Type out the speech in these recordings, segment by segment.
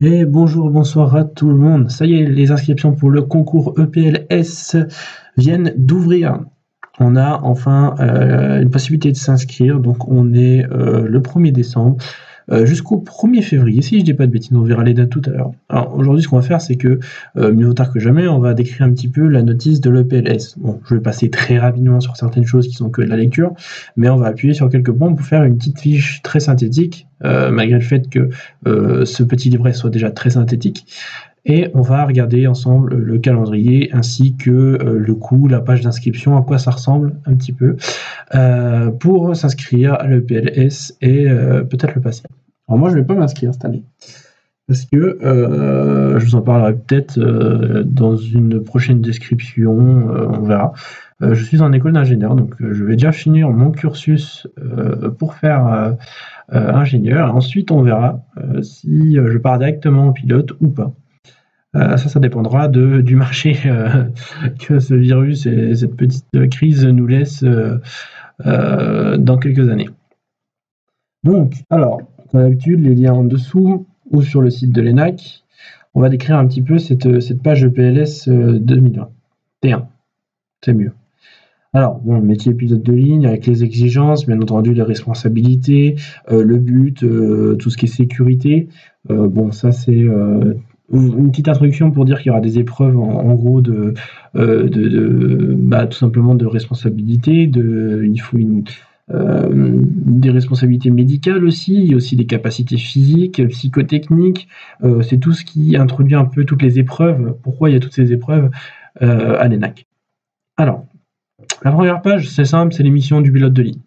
Et bonjour, bonsoir à tout le monde. Ça y est, les inscriptions pour le concours EPLS viennent d'ouvrir. On a enfin une possibilité de s'inscrire, donc on est le 1er décembre jusqu'au 1er février, si je dis pas de bêtises, on verra les dates tout à l'heure. Alors aujourd'hui, ce qu'on va faire, c'est que, mieux vaut tard que jamais, on va décrire un petit peu la notice de l'EPLS. Bon, je vais passer très rapidement sur certaines choses qui sont que de la lecture, mais on va appuyer sur quelques points pour faire une petite fiche très synthétique, malgré le fait que ce petit livret soit déjà très synthétique. Et on va regarder ensemble le calendrier ainsi que le coût, la page d'inscription, à quoi ça ressemble un petit peu, pour s'inscrire à l'EPLS et peut-être le passer. Alors moi, je ne vais pas m'inscrire cette année parce que je vous en parlerai peut-être dans une prochaine description, on verra. Je suis en école d'ingénieur, donc je vais déjà finir mon cursus pour faire ingénieur. Ensuite, on verra si je pars directement en pilote ou pas. Ça dépendra du marché que ce virus et cette petite crise nous laisse dans quelques années. Donc, alors, comme d'habitude, les liens en dessous ou sur le site de l'ENAC. On va décrire un petit peu cette page EPLS 2021. C'est mieux. Alors, bon, métier pilote de ligne avec les exigences, bien entendu les responsabilités, le but, tout ce qui est sécurité. Bon, ça c'est une petite introduction pour dire qu'il y aura des épreuves en gros tout simplement de responsabilité, il faut des responsabilités médicales aussi, il y a aussi des capacités physiques, psychotechniques, c'est tout ce qui introduit un peu toutes les épreuves. Pourquoi il y a toutes ces épreuves à l'ENAC? Alors, la première page, c'est simple, c'est l'émission du pilote de ligne.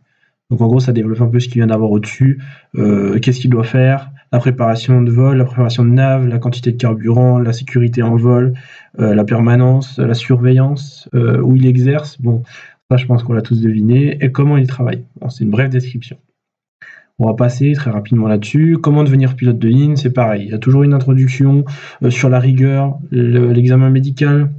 Donc en gros, ça développe un peu ce qu'il vient d'avoir au-dessus, qu'est-ce qu'il doit faire, la préparation de vol, la préparation de nav, la quantité de carburant, la sécurité en vol, la permanence, la surveillance, où il exerce. Bon, ça je pense qu'on l'a tous deviné. Et comment il travaille. Bon, c'est une brève description. On va passer très rapidement là-dessus. Comment devenir pilote de ligne, c'est pareil. Il y a toujours une introduction sur la rigueur, l'examen médical,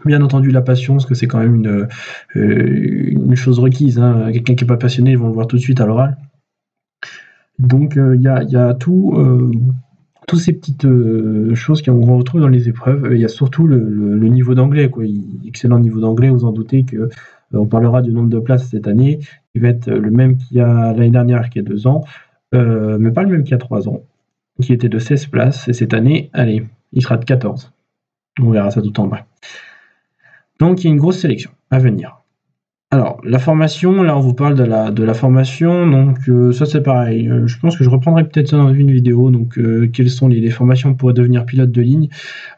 bien entendu la passion, parce que c'est quand même une chose requise. Hein. Quelqu'un qui n'est pas passionné, ils vont le voir tout de suite à l'oral. Donc il y a toutes ces petites choses qu'on retrouve dans les épreuves. Il y a surtout le niveau d'anglais, quoi. Excellent niveau d'anglais, vous en doutez que on parlera du nombre de places cette année, qui va être le même qu'il y a l'année dernière, qui a 2 ans, mais pas le même qu'il y a 3 ans, qui était de 16 places, et cette année, allez, il sera de 14. On verra ça tout en bas. Donc il y a une grosse sélection à venir. Alors, la formation, là on vous parle de la formation, donc ça c'est pareil. Je pense que je reprendrai peut-être ça dans une vidéo, donc quelles sont les formations pour devenir pilote de ligne.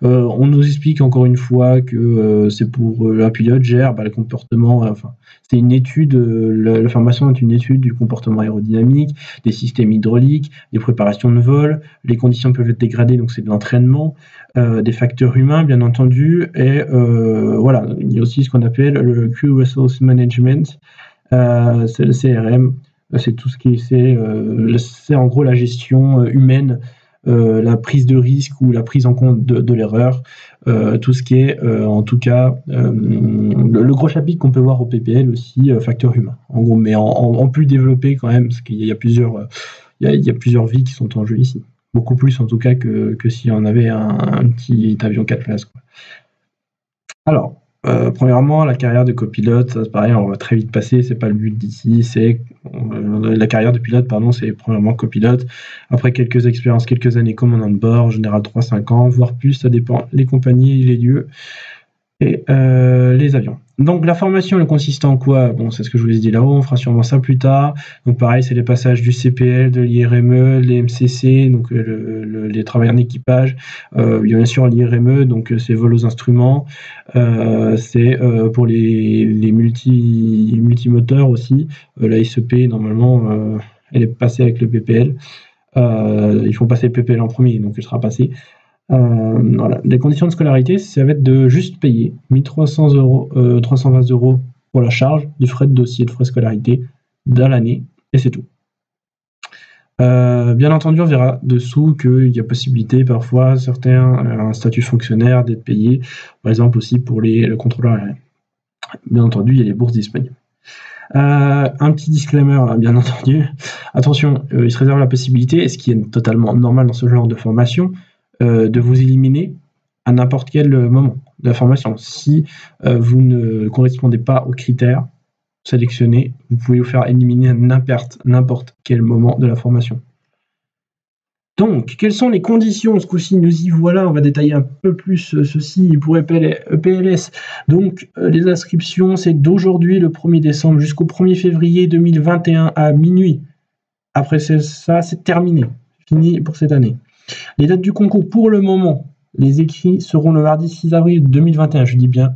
On nous explique encore une fois que c'est pour un pilote gère le comportement, enfin c'est une étude, la formation est une étude du comportement aérodynamique, des systèmes hydrauliques, des préparations de vol, les conditions peuvent être dégradées, donc c'est de l'entraînement, des facteurs humains bien entendu, et voilà, il y a aussi ce qu'on appelle le Crew Resource Management, c'est le CRM, c'est tout ce qui c'est en gros la gestion humaine, la prise de risque ou la prise en compte de l'erreur, tout ce qui est en tout cas le gros chapitre qu'on peut voir au PPL aussi, facteur humain en gros, mais en plus développé quand même, parce qu'il y a plusieurs vies qui sont en jeu ici. Beaucoup plus en tout cas que si on avait un petit avion 4 places, quoi. Alors, premièrement, la carrière de copilote, ça c'est pareil, on va très vite passer, c'est pas le but d'ici, c'est la carrière de pilote, pardon, c'est premièrement copilote. Après quelques expériences, quelques années commandant de bord, en général 3-5 ans, voire plus, ça dépend les compagnies, les lieux et les avions. Donc la formation, elle consiste en quoi? Bon, c'est ce que je vous ai dit là-haut, on fera sûrement ça plus tard. Donc pareil, c'est les passages du CPL, de l'IRME, les MCC, donc les travailleurs en équipage. Il y a bien sûr l'IRME, donc c'est vol aux instruments. C'est pour les multimoteurs aussi. La SEP, normalement, elle est passée avec le PPL. Il faut passer le PPL en premier, donc elle sera passée. Voilà. Les conditions de scolarité, ça va être de juste payer 1300 €, 320 € pour la charge du frais de dossier de frais scolarité dans l'année, et c'est tout. Bien entendu, on verra dessous qu'il y a possibilité parfois, certains, un statut fonctionnaire d'être payé, par exemple aussi pour le contrôleur aérien. Bien entendu, il y a les bourses disponibles. Un petit disclaimer là, bien entendu. Attention, il se réserve la possibilité, et ce qui est totalement normal dans ce genre de formation, de vous éliminer à n'importe quel moment de la formation. Si vous ne correspondez pas aux critères sélectionnés, vous pouvez vous faire éliminer à n'importe quel moment de la formation. Donc, quelles sont les conditions? Ce coup-ci, nous y voilà, on va détailler un peu plus ceci pour EPLS. Donc, les inscriptions, c'est d'aujourd'hui, le 1er décembre, jusqu'au 1er février 2021 à minuit. Après ça, c'est terminé. Fini pour cette année. Les dates du concours, pour le moment, les écrits seront le mardi 6 avril 2021, je dis bien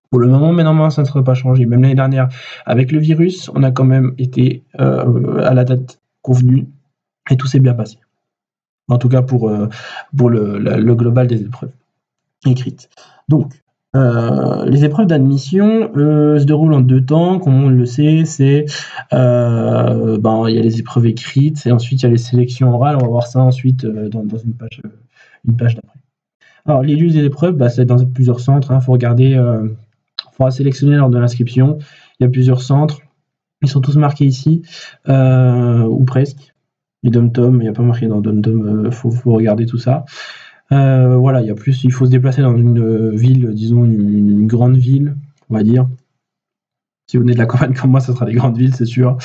pour le moment, mais normalement ça ne sera pas changé. Même l'année dernière, avec le virus, on a quand même été à la date convenue et tout s'est bien passé. En tout cas pour le global des épreuves écrites. Donc, les épreuves d'admission se déroulent en 2 temps, comme on le sait, c'est il y a les épreuves écrites et ensuite il y a les sélections orales. On va voir ça ensuite dans une page d'après. Alors les lieux des épreuves, c'est dans plusieurs centres. Il faut regarder, il faudra sélectionner lors de l'inscription. Il y a plusieurs centres, ils sont tous marqués ici, ou presque. Les dom-tom, il n'y a pas marqué dans dom-tom, faut regarder tout ça. Voilà, il faut se déplacer dans une ville, disons une grande ville, on va dire. Si vous venez de la campagne comme moi, ça sera des grandes villes, c'est sûr.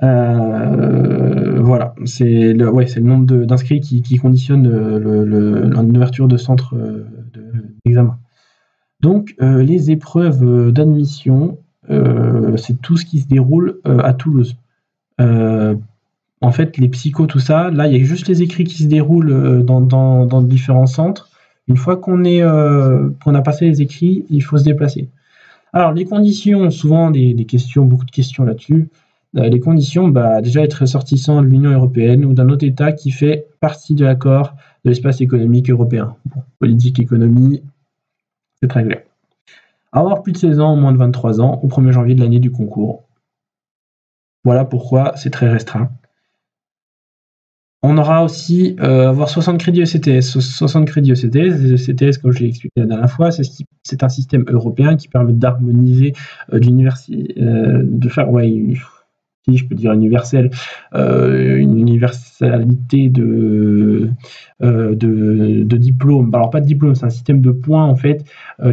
Voilà, c'est le nombre d'inscrits qui conditionne l'ouverture de centres d'examen. Donc, les épreuves d'admission, c'est tout ce qui se déroule à Toulouse. En fait, les psychos, tout ça, là, il y a juste les écrits qui se déroulent dans différents centres. Une fois qu'on a passé les écrits, il faut se déplacer. Alors, les conditions, souvent des questions, beaucoup de questions là-dessus. Les conditions, déjà être ressortissant de l'Union européenne ou d'un autre État qui fait partie de l'accord de l'espace économique européen. Bon, politique, économie, c'est très clair. Avoir plus de 16 ans, moins de 23 ans, au 1er janvier de l'année du concours. Voilà pourquoi c'est très restreint. On aura aussi avoir 60 crédits ECTS. 60 crédits ECTS. Les ECTS, comme je l'ai expliqué la dernière fois, c'est un système européen qui permet d'harmoniser de faire, si je peux dire universel, une universalité de diplômes. Alors pas de diplôme, c'est un système de points en fait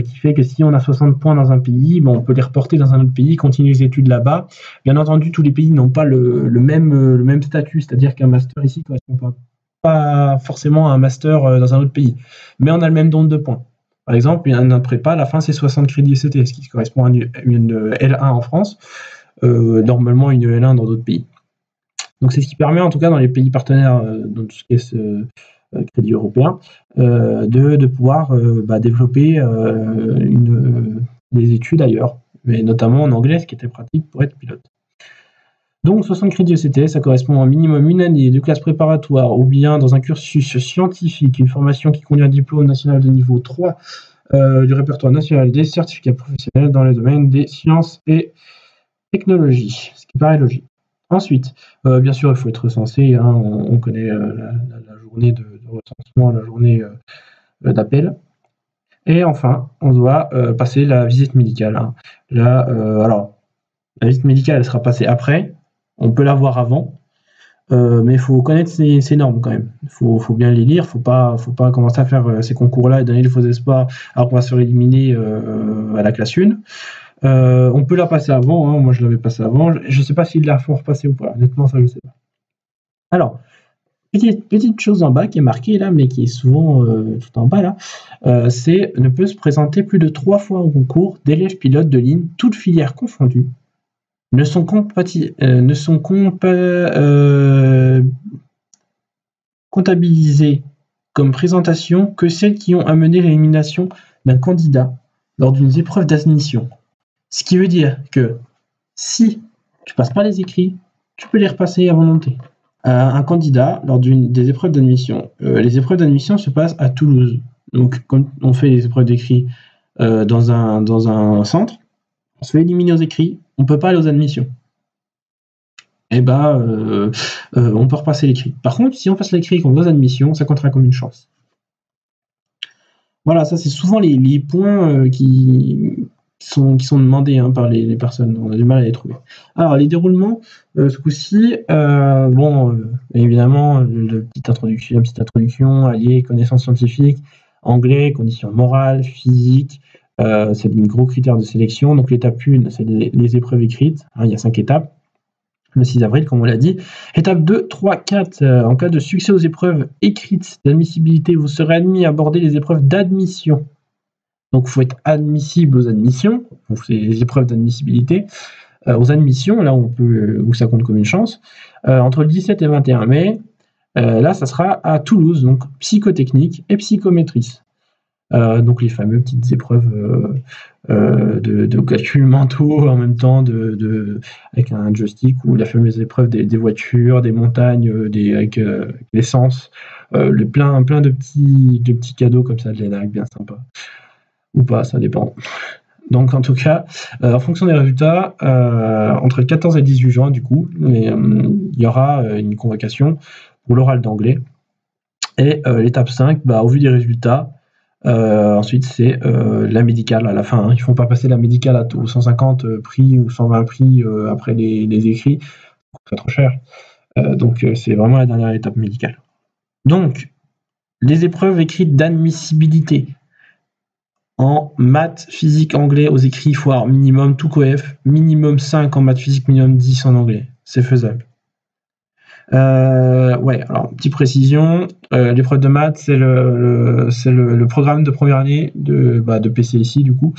qui fait que si on a 60 points dans un pays, on peut les reporter dans un autre pays, continuer les études là-bas. Bien entendu, tous les pays n'ont pas le même statut, c'est-à-dire qu'un master ici ne correspond pas forcément à un master dans un autre pays, mais on a le même nombre de points. Par exemple, un prépa, à la fin c'est 60 crédits ECTS, ce qui correspond à une L1 en France. Normalement une L1 dans d'autres pays. Donc c'est ce qui permet en tout cas dans les pays partenaires dans tout ce qui est ce crédit européen de pouvoir développer des études ailleurs, mais notamment en anglais, ce qui était pratique pour être pilote. Donc 60 crédits ECTS, ça correspond à un minimum une année de classe préparatoire ou bien dans un cursus scientifique, une formation qui conduit à un diplôme national de niveau 3 du répertoire national des certificats professionnels dans le domaine des sciences et technologie, ce qui paraît logique. Ensuite, bien sûr, il faut être recensé. On connaît la journée de recensement, la journée d'appel. Et enfin, on doit passer la visite médicale. Alors, la visite médicale, elle sera passée après. On peut la voir avant, mais il faut connaître ces normes quand même. Il faut bien les lire. Faut pas commencer à faire ces concours-là et donner de faux espoirs alors qu'on va se faire éliminer à la classe 1. On peut la passer avant, moi je l'avais passé avant. Je ne sais pas s'ils la font repasser ou pas, honnêtement ça je ne sais pas. Alors, petite chose en bas qui est marquée là, mais qui est souvent tout en bas là, c'est ne peut se présenter plus de 3 fois au concours d'élèves pilotes de ligne, toutes filières confondues, ne sont comptabilisées comme présentation que celles qui ont amené l'élimination d'un candidat lors d'une épreuve d'admission. Ce qui veut dire que si tu passes pas les écrits, tu peux les repasser à volonté. Un candidat, lors des épreuves d'admission, les épreuves d'admission se passent à Toulouse. Donc, quand on fait les épreuves d'écrit dans un centre, on se fait éliminer aux écrits, on ne peut pas aller aux admissions. On peut repasser l'écrit. Par contre, si on passe l'écrit et qu'on va aux admissions, ça comptera comme une chance. Voilà, ça c'est souvent les points qui qui sont demandés par les personnes. On a du mal à les trouver. Alors, les déroulements, ce coup-ci, évidemment, la petite introduction, alliée connaissances scientifiques, anglais, conditions morales, physique, c'est des gros critères de sélection. Donc, l'étape 1, c'est les épreuves écrites. Il y a 5 étapes. Le 6 avril, comme on l'a dit. Étape 2, 3, 4. En cas de succès aux épreuves écrites d'admissibilité, vous serez admis à aborder les épreuves d'admission. Donc, il faut être admissible aux admissions. Donc, c'est les épreuves d'admissibilité. Aux admissions, là où ça compte comme une chance. Entre le 17 et 21 mai, là, ça sera à Toulouse, donc psychotechnique et psychométrice. Donc les fameuses petites épreuves de calcul mentaux en même temps avec un joystick, ou la fameuse épreuve des voitures, des montagnes, avec l'essence, plein de petits cadeaux comme ça de l'ENAC, bien sympa. Ou pas, ça dépend. Donc en tout cas, en fonction des résultats, entre le 14 et le 18 juin, du coup, il y aura une convocation pour l'oral d'anglais. Et l'étape 5, au vu des résultats, ensuite c'est la médicale à la fin. Ils ne font pas passer la médicale aux 150 prix ou 120 prix après les écrits, c'est trop cher. Donc c'est vraiment la dernière étape médicale. Donc, les épreuves écrites d'admissibilité. En maths, physique, anglais, aux écrits, il faut avoir minimum tout coef, minimum 5 en maths, physique, minimum 10 en anglais. C'est faisable. Alors, petite précision, l'épreuve de maths, c'est le programme de première année de PCSI, du coup,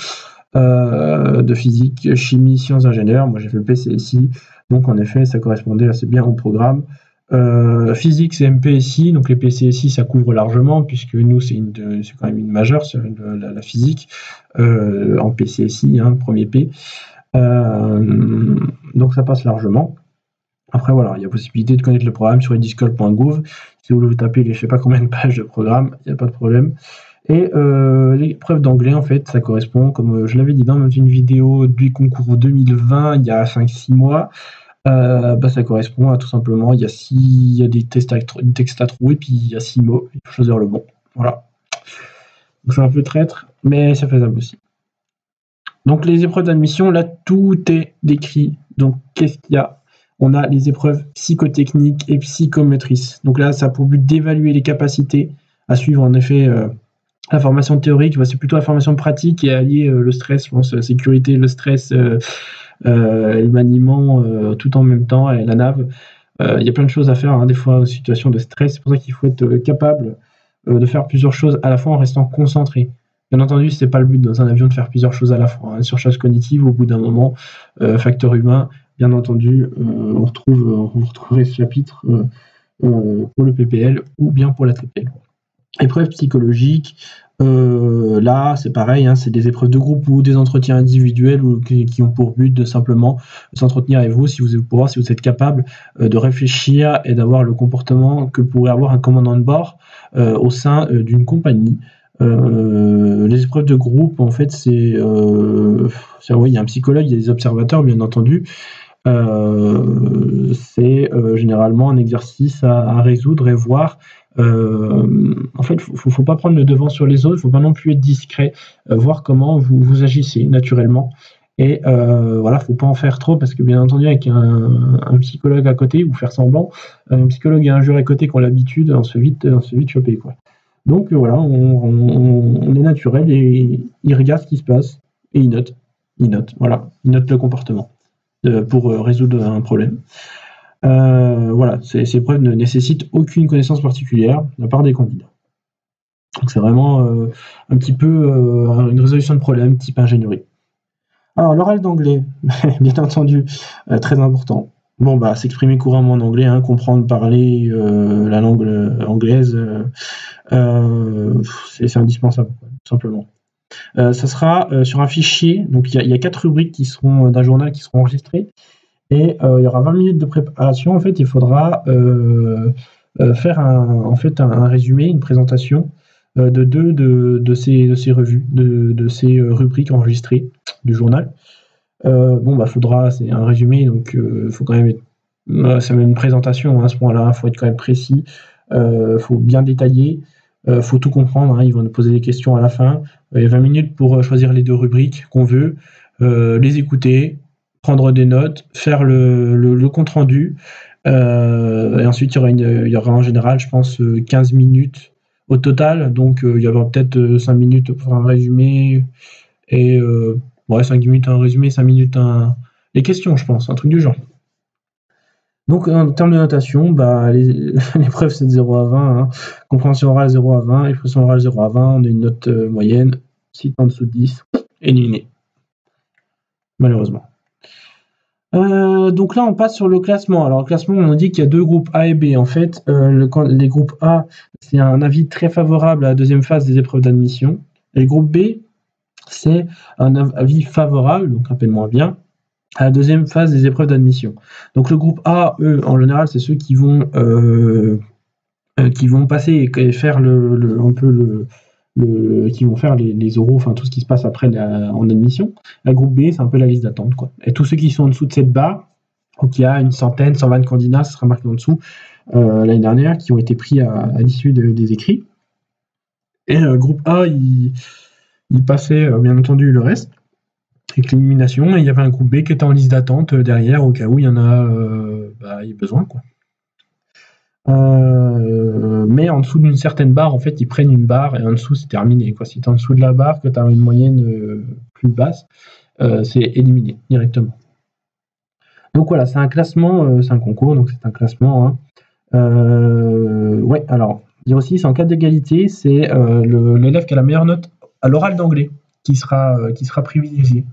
de physique, chimie, sciences ingénieurs. Moi, j'ai fait le PCSI, donc en effet, ça correspondait assez bien au programme. Physique, c'est MPSI, donc les PCSI, ça couvre largement, puisque nous, c'est quand même une majeure, c'est la physique, en PCSI, premier P. Donc ça passe largement. Après, voilà, il y a possibilité de connaître le programme sur ediscol.gouv. Si vous voulez vous taper les je sais pas combien de pages de programme, il n'y a pas de problème. Et l'épreuve d'anglais, en fait, ça correspond, comme je l'avais dit dans une vidéo du concours 2020, il y a 5-6 mois, ça correspond à tout simplement, il y a des textes à trouver, puis il y a 6 mots, il faut choisir le bon. Voilà. Donc c'est un peu traître, mais c'est faisable aussi. Donc les épreuves d'admission, là, tout est décrit. Donc qu'est-ce qu'il y a ? On a les épreuves psychotechniques et psychomotrices. Donc là, ça a pour but d'évaluer les capacités à suivre, en effet, la formation théorique. C'est plutôt la formation pratique et allier le stress, je pense, la sécurité, le stress, le maniement, tout en même temps, et la nav. Il y a plein de choses à faire, des fois, en situation de stress. C'est pour ça qu'il faut être capable de faire plusieurs choses à la fois en restant concentré. Bien entendu, c'est pas le but dans un avion de faire plusieurs choses à la fois. Surcharge cognitive, au bout d'un moment, facteur humain. Bien entendu, on retrouverait ce chapitre pour le PPL ou bien pour la TPL. Épreuves psychologiques, là c'est pareil, c'est des épreuves de groupe ou des entretiens individuels qui ont pour but de simplement s'entretenir avec vous, si vous êtes capable de réfléchir et d'avoir le comportement que pourrait avoir un commandant de bord au sein d'une compagnie. Les épreuves de groupe, en fait, il y a un psychologue, il y a des observateurs, bien entendu. C'est généralement un exercice à résoudre et voir. En fait, faut pas prendre le devant sur les autres, faut pas non plus être discret, voir comment vous agissez naturellement. Et faut pas en faire trop, parce que bien entendu, avec un psychologue à côté, ou faire semblant, un psychologue et un jury à côté qui ont l'habitude, on se fait vite choper, quoi. Donc voilà, on est naturel et il regarde ce qui se passe et il note. Il note le comportement pour résoudre un problème. Ces épreuves ne nécessitent aucune connaissance particulière de la part des candidats. Donc c'est vraiment un petit peu une résolution de problème type ingénierie. Alors l'oral d'anglais, bien entendu, très important. S'exprimer couramment en anglais, comprendre, parler la langue anglaise, c'est indispensable, tout simplement. Ça sera sur un fichier, donc il y a 4 rubriques qui seront d'un journal qui seront enregistrées, et il y aura 20 minutes de préparation. En fait, il faudra faire un résumé, une présentation de deux de ces revues, de ces rubriques enregistrées du journal. C'est un résumé, donc faut quand même c'est même une présentation à ce point-là, il faut être quand même précis, faut bien détailler, Faut tout comprendre, hein, ils vont nous poser des questions à la fin. Il y a 20 minutes pour choisir les 2 rubriques qu'on veut, les écouter, prendre des notes, faire le compte rendu. Et ensuite, il y aura en général, je pense, 15 minutes au total. Donc, il y aura peut-être 5 minutes pour un résumé et 5 minutes un résumé, 5 minutes les questions, je pense, un truc du genre. Donc, en termes de notation, l'épreuve, c'est de 0 à 20. Hein. Compréhension orale, 0 à 20. Expression orale, 0 à 20. On a une note moyenne. Si en dessous de 10, éliminé. Malheureusement. Donc là, on passe sur le classement. Alors, le classement, on dit qu'il y a 2 groupes A et B. En fait, les groupes A, c'est un avis très favorable à la deuxième phase des épreuves d'admission. Et le groupe B, c'est un avis favorable, donc un peu moins bien, à la deuxième phase des épreuves d'admission. Donc le groupe A, eux, en général, c'est ceux qui vont passer et faire qui vont faire les oraux, enfin tout ce qui se passe après en admission. Le groupe B, c'est un peu la liste d'attente, quoi. Et tous ceux qui sont en dessous de cette barre, donc il y a une centaine, 120 candidats, ça sera marqué en dessous, l'année dernière, qui ont été pris à l'issue des écrits. Et le groupe A, il passait bien entendu le reste, avec l'élimination, et il y avait un groupe B qui était en liste d'attente derrière, au cas où il y en a il y a besoin, quoi. Mais en dessous d'une certaine barre, en fait, ils prennent une barre et en dessous, c'est terminé, quoi. Si tu es en dessous de la barre, que tu as une moyenne plus basse, c'est éliminé directement. Donc voilà, c'est un classement, c'est un concours, donc c'est un classement. Hein. Ouais, alors, dire aussi, c'est en cas d'égalité, c'est l'élève qui a la meilleure note à l'oral d'anglais qui sera privilégié.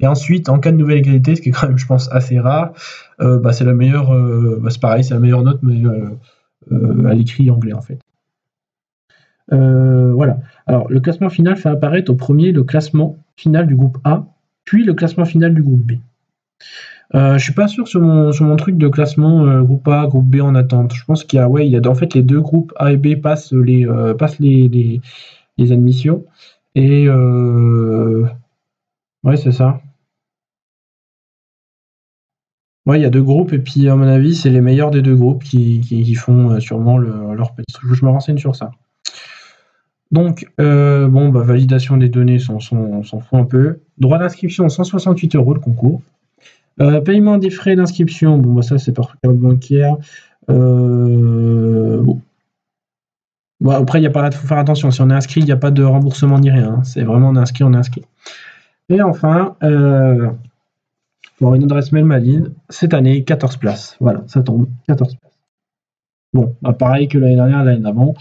Et ensuite, en cas de nouvelle égalité, ce qui est quand même, je pense, assez rare, c'est la meilleure, c'est pareil, c'est la meilleure note, mais à l'écrit anglais, en fait. Voilà. Alors, le classement final fait apparaître au premier le classement final du groupe A, puis le classement final du groupe B. Je suis pas sûr sur mon truc de classement groupe A, groupe B en attente. Je pense qu'il y a, en fait, les 2 groupes A et B passent les admissions. Et ouais, c'est ça. Ouais, il y a 2 groupes et puis à mon avis, c'est les meilleurs des 2 groupes qui font sûrement leur petit truc. Je me renseigne sur ça. Donc, validation des données, on s'en fout un peu. Droit d'inscription, 168 € le concours. Paiement des frais d'inscription, ça c'est par carte bancaire. Après, il faut faire attention, si on est inscrit, il n'y a pas de remboursement ni rien. Hein. C'est vraiment on est inscrit. Et enfin, pour une adresse mail valide, cette année, 14 places. Voilà, ça tombe, 14 places. Bon, pareil que l'année dernière, l'année d'avant.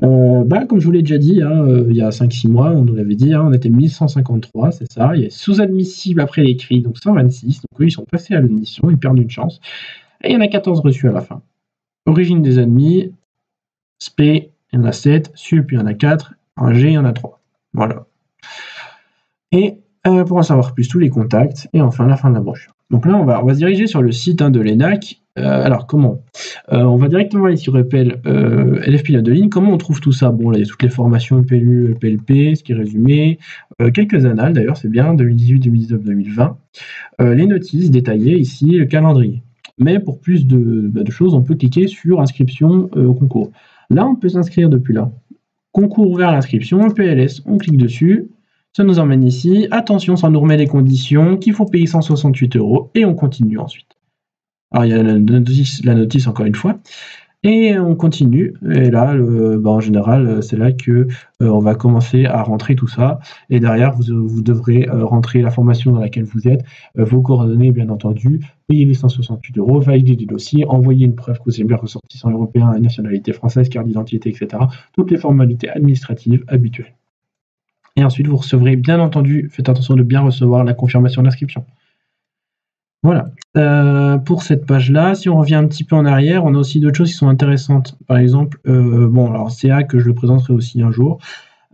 Comme je vous l'ai déjà dit, hein, il y a 5-6 mois, on nous l'avait dit, hein, on était 1153, c'est ça. Il y a sous-admissible après l'écrit, donc 126. Donc eux, ils sont passés à l'admission, ils perdent une chance. Et il y en a 14 reçus à la fin. Origine des admis, SP, il y en a 7, SUP, il y en a 4, un G, il y en a 3. Voilà. Et pour en savoir plus, tous les contacts, et enfin la fin de la brochure. Donc là, on va se diriger sur le site de l'ENAC. Alors, comment on va directement aller sur LF Pilote de ligne. Comment on trouve tout ça? Bon, là, il y a toutes les formations PLU, PLP, ce qui est résumé. Quelques annales, d'ailleurs, c'est bien, 2018, 2019, 2020. Les notices détaillées, ici, le calendrier. Mais pour plus de choses, on peut cliquer sur inscription au concours. Là, on peut s'inscrire depuis là. Concours ouvert à l'inscription, PLS, on clique dessus. Ça nous emmène ici. Attention, ça nous remet les conditions, qu'il faut payer 168 € et on continue ensuite. Alors, il y a la notice encore une fois. Et on continue. Et là, en général, c'est là que on va commencer à rentrer tout ça. Et derrière, vous devrez rentrer la formation dans laquelle vous êtes, vos coordonnées, bien entendu, payer les 168 €, valider du dossier, envoyer une preuve que vous êtes bien ressortissant européen, nationalité française, carte d'identité, etc. Toutes les formalités administratives habituelles. Et ensuite, vous recevrez, bien entendu, faites attention de bien recevoir la confirmation d'inscription. Voilà. Pour cette page-là, si on revient un petit peu en arrière, on a aussi d'autres choses qui sont intéressantes. Par exemple, CA, que je le présenterai aussi un jour.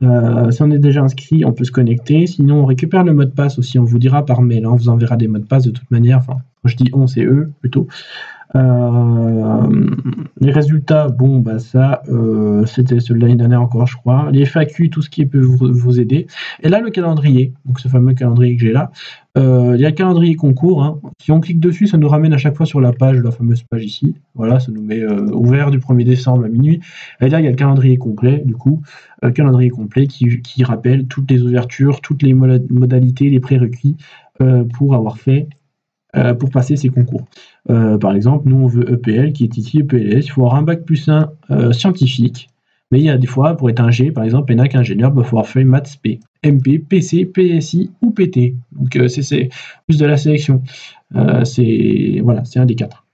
Si on est déjà inscrit, on peut se connecter. Sinon, on récupère le mot de passe aussi. On vous dira par mail. Hein, on vous enverra des mots de passe de toute manière. Enfin, quand je dis on, c'est eux plutôt. Les résultats, bon, bah ça, c'était ceux de l'année dernière encore, je crois. Les FAQ, tout ce qui peut vous aider. Et là, le calendrier, donc ce fameux calendrier que j'ai là. Il y a le calendrier concours, hein. Si on clique dessus, ça nous ramène à chaque fois sur la page, la fameuse page ici. Voilà, ça nous met ouvert du 1er décembre à minuit. Et là, il y a le calendrier complet, du coup. Calendrier complet qui rappelle toutes les ouvertures, toutes les modalités, les prérequis pour avoir fait pour passer ces concours. Par exemple, nous on veut EPL qui est ici EPLS, il faut avoir un bac+1 scientifique, mais il y a des fois, pour être un G, par exemple, ENAC ingénieur, il va falloir faire maths P, MP, PC, PSI ou PT. Donc c'est plus de la sélection. C'est voilà, c'est un des 4.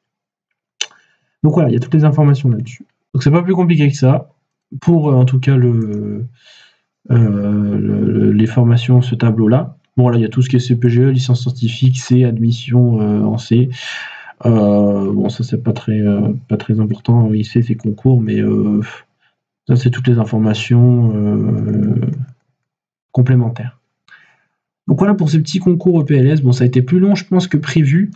Donc voilà, il y a toutes les informations là-dessus. Donc c'est pas plus compliqué que ça. Pour en tout cas les formations, ce tableau-là. Bon, là, il y a tout ce qui est CPGE, licence scientifique, C, admission en C. Bon, ça, c'est pas très important. Oui, C, c'est concours, mais ça, c'est toutes les informations complémentaires. Donc voilà pour ces petits concours EPLS. Bon, ça a été plus long, je pense, que prévu,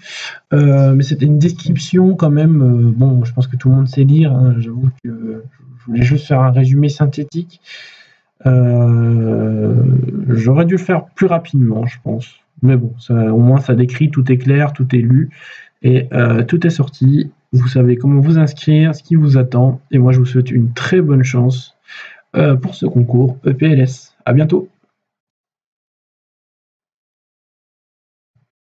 mais c'était une description quand même. Bon, je pense que tout le monde sait lire, hein. J'avoue que je voulais juste faire un résumé synthétique. J'aurais dû le faire plus rapidement, je pense. Mais bon, au moins ça décrit, tout est clair, tout est lu et tout est sorti. Vous savez comment vous inscrire, ce qui vous attend. Et moi, je vous souhaite une très bonne chance pour ce concours EPLS. À bientôt.